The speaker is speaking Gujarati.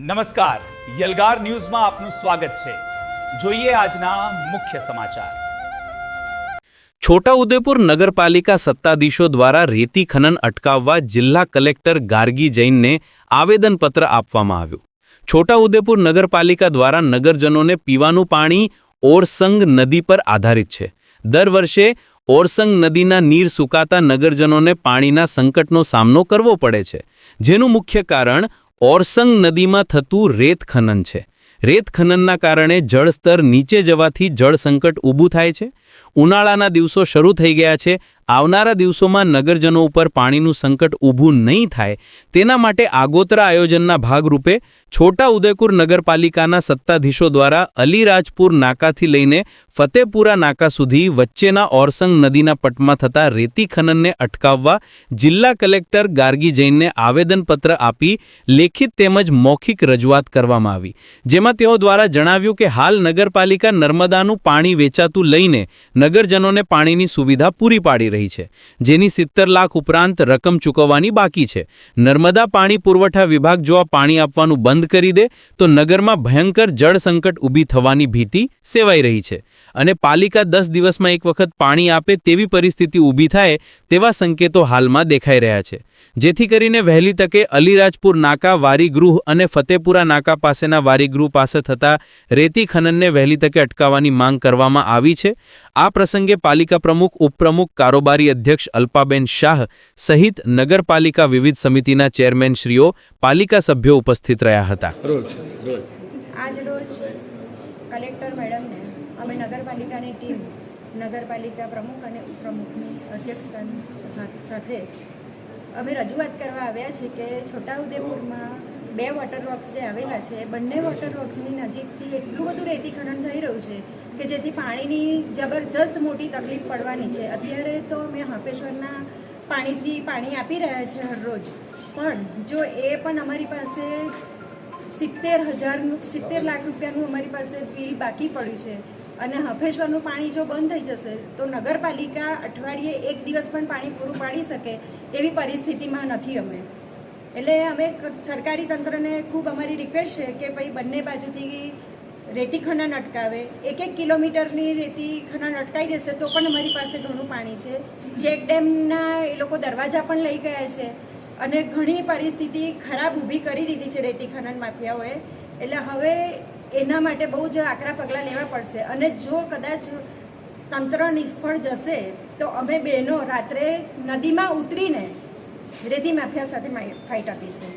નમસ્કાર, યલગાર ન્યૂઝમાં આપનું સ્વાગત છે। જોઈએ આજના મુખ્ય સમાચાર। છોટાઉદેપુર નગરપાલિકા સત્તાધીશો દ્વારા રેતી ખનન અટકાવવા જિલ્લા કલેક્ટર ગાર્ગી જૈનને આવેદનપત્ર આપવામાં આવ્યું। છોટાઉદેપુર નગરપાલિકા દ્વારા નગરજનોને પીવાનું પાણી ઓરસંગ નદી પર આધારિત છે। દર વર્ષે ઓરસંગ નદીના નીર સુકાતા નગરજનોને પાણીના સંકટનો સામનો કરવો પડે છે, જેનું મુખ્ય કારણ ઓરસંગ નદીમાં થતું રેત ખનન છે। રેત ખનનના કારણે જળસ્તર નીચે જવાથી જળ સંકટ ઊભું થાય છે। ઉનાળાના દિવસો શરૂ થઈ ગયા છે। આવનારા દિવસોમાં નગરજનો ઉપર પાણીનું સંકટ ઊભું નહીં થાય તેના માટે આગોતરા આયોજનના ભાગરૂપે છોટાઉદેપુર નગરપાલિકાના સત્તાધીશો દ્વારા અલીરાજપુર નાકાથી લઈને ફતેપુરા નાકા સુધી વચ્ચેના ઓરસંગ નદીના પટમાં થતા રેતી ખનનને અટકાવવા જિલ્લા કલેક્ટર ગાર્ગી જૈનને આવેદનપત્ર આપી લેખિત તેમજ મૌખિક રજૂઆત કરવામાં આવી, જેમાં તેઓ દ્વારા જણાવ્યું કે હાલ નગરપાલિકા નર્મદાનું પાણી વેચાતું લઈને નગરજનોને પાણીની સુવિધા પૂરી પાડી રહી છે, જેની 70 લાખ ઉપરાંત રકમ ચૂકવવાની બાકી છે। નર્મદા પાણી પુરવઠા વિભાગ જો આ પાણી આપવાનું બંધ કરી દે તો નગરમાં ભયંકર જળ સંકટ ઊભી થવાની ભીતિ સેવાઈ રહી છે અને પાલિકા 10 દિવસમાં એક વખત પાણી આપે તેવી પરિસ્થિતિ ઊભી થાય તેવા સંકેતો હાલમાં દેખાઈ રહ્યા છે, જેથી કરીને વહેલી તકે અલીરાજપુર નાકા વારીગૃહ અને ફતેપુરા નાકા પાસેના વારીગૃહ પાસે થતા રેતી ખનનને વહેલી તકે અટકાવવાની માંગ કરવામાં આવી છે। આ પ્રસંગે પાલિકા પ્રમુખ, ઉપપ્રમુખ, કારોબારી અધ્યક્ષ અલ્પાબેન શાહ સહિત નગરપાલિકા વિવિધ સમિતિના ચેરમેનશ્રીઓ, પાલિકા સભ્યો ઉપસ્થિત રહ્યા હતા। આજ રોજ કલેક્ટર મેડમને અમે નગરપાલિકાની ટીમ નગરપાલિકા પ્રમુખ અને ઉપપ્રમુખની અધ્યક્ષતા સાથે અમે રજૂઆત કરવા આવ્યા છે કે છોટાઉદેપુરમાં 2 વોટરવર્ક્સ જે આવેલા છે, બંને વોટરવર્ક્સની નજીકથી એટલું બધું રેતી ખનન થઈ રહ્યું છે કે જેથી પાણીની જબરજસ્ત મોટી તકલીફ પડવાની છે। અત્યારે તો અમે હંપેશ્વરના પાણીથી પાણી આપી રહ્યા છે હરરોજ, પણ જો એ પણ અમારી પાસે 70 લાખ રૂપિયાનું અમારી પાસે બિલ બાકી પડ્યું છે અને હંપેશ્વરનું પાણી જો બંધ થઈ જશે તો નગરપાલિકા અઠવાડિયે 1 દિવસ પણ પાણી પૂરું પાડી શકે એવી પરિસ્થિતિમાં નથી અમે। એટલે અમે સરકારી તંત્રને ખૂબ અમારી રિક્વેસ્ટ છે કે ભાઈ બંને બાજુથી રેતી ખનન અટકાવે। 1 કિલોમીટરની રેતી ખનન અટકાઈ દેશે તો પણ અમારી પાસે ઘણું પાણી છે। ચેક ડેમના એ લોકો દરવાજા પણ લઈ ગયા છે અને ઘણી પરિસ્થિતિ ખરાબ ઊભી કરી દીધી છે રેતી ખનન માફિયાઓએ। એટલે હવે એના માટે બહુ જ આકરા પગલાં લેવા પડશે અને જો કદાચ તંત્ર નિષ્ફળ જશે તો અમે બહેનો રાત્રે નદીમાં ઉતરીને રેતી માફિયા સાથે ફાઇટ આપીશું।